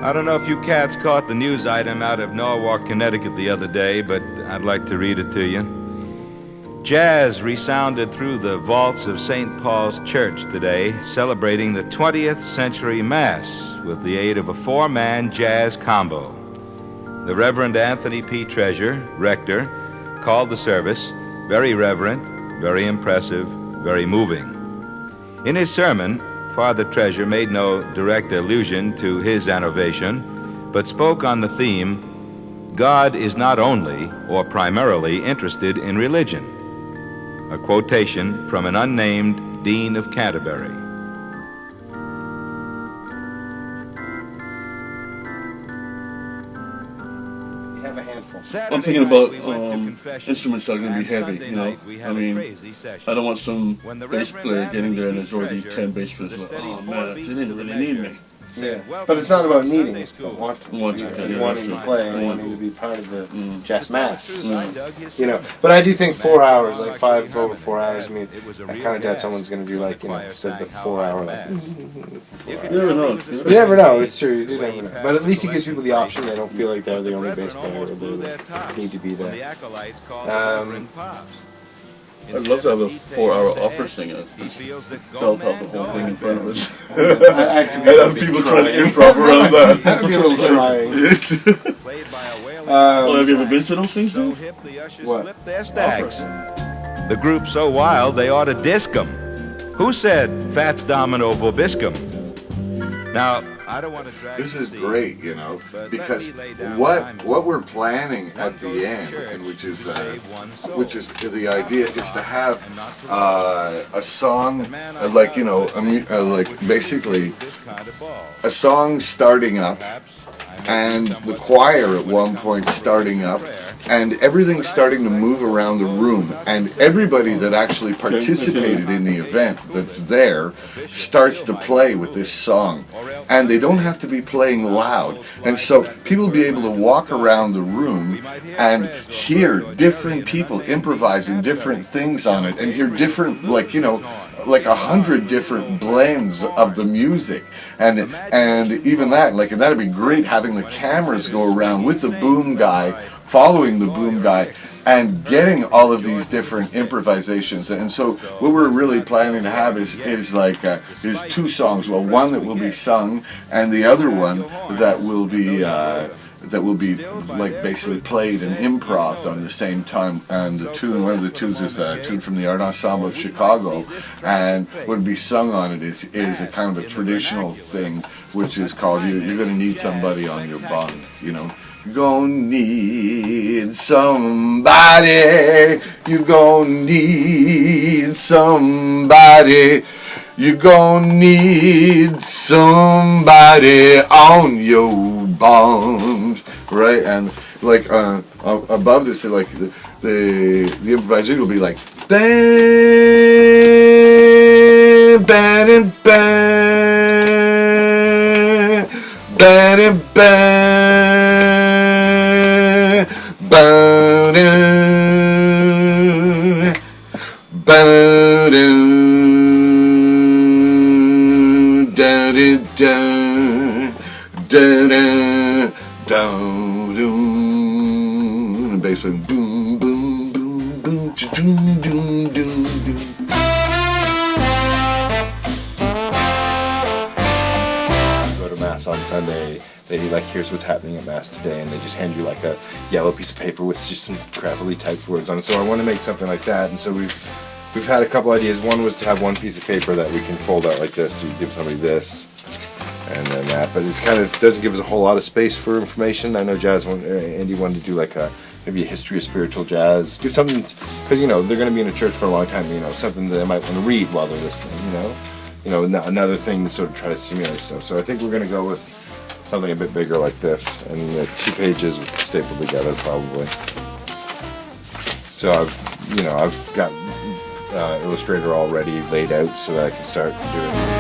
I don't know if you cats caught the news item out of Norwalk, Connecticut the other day, but I'd like to read it to you. Jazz resounded through the vaults of St. Paul's Church today, celebrating the 20th century Mass with the aid of a four-man jazz combo. The Reverend Anthony P. Treasure, rector, called the service very reverent, very impressive, very moving. In his sermon, Father Treasure made no direct allusion to his annovation, but spoke on the theme, God is not only or primarily interested in religion. A quotation from an unnamed Dean of Canterbury. Have a handful. I'm thinking about instruments that are going to be heavy, you know. I mean, I don't want some bass player getting there and there's already 10 bass players like, oh man, they didn't really need me. Yeah, but it's not about needing, it's about wanting to play and wanting to be part of the Jazz Mass. You know, but I do think 4 hours, like over 4 hours, I mean, I kind of doubt someone's going to do like, you know, the 4 hour, like, You never know. You never know, it's true, you do never know. But at least it gives people the option, they don't feel like they're the only bass player or they need to be there. I'd love to have a 4-hour opera singer just belt out the whole thing in front of us. I'd have people trying to improv around that. That would be a little trying. Well, have you ever been to those things, dude? What? The group's so wild they ought to disc 'em. Who said Fats Domino Vobiscum? Now, I don't want to drag this is great, you know, because what we're planning at the end, and which is the idea, is to have a song, like, you know, like basically a song starting up, and the choir at one point starting up, and everything starting to move around the room, and everybody that actually participated in the event that's there starts to play with this song, and they don't have to be playing loud, and so people will be able to walk around the room and hear different people improvising different things on it, and hear different, like, you know, like 100 different blends of the music, and even that, like, and that'd be great, having the cameras go around with the boom guy, following the boom guy, and getting all of these different improvisations. And so what we're really planning to have is two songs. Well, one that will be sung, and the other one that will be like basically played and improved on the same time. And the tune, one of the tunes is a tune from the Art Ensemble of Chicago, and what would be sung on it is a kind of a traditional thing, which is called You're Gonna Need Somebody on Your Bond, you know. You're gonna need somebody, you're gonna need somebody, you're gonna need somebody on your bond, right? And like above this, like the improvisation will be like bam, bam, bam, bam, bam. And bass playing boom, boom, boom, boom, doom, doom, doom, doom. Go to Mass on Sunday, they like, here's what's happening at Mass today, and they just hand you like a yellow piece of paper with just some crappily typed words on it. So I want to make something like that, and so we've had a couple ideas. One was to have one piece of paper that we can fold out like this, so you give somebody this, and then that, but it's kind of doesn't give us a whole lot of space for information. I know Andy wanted to do like maybe a history of spiritual jazz, do something, because, you know, they're going to be in a church for a long time, you know, something that they might want to read while they're listening, you know, another thing to sort of try to stimulate stuff. So I think we're going to go with something a bit bigger like this, and 2 pages stapled together probably. So I've got Illustrator already laid out so that I can start doing it.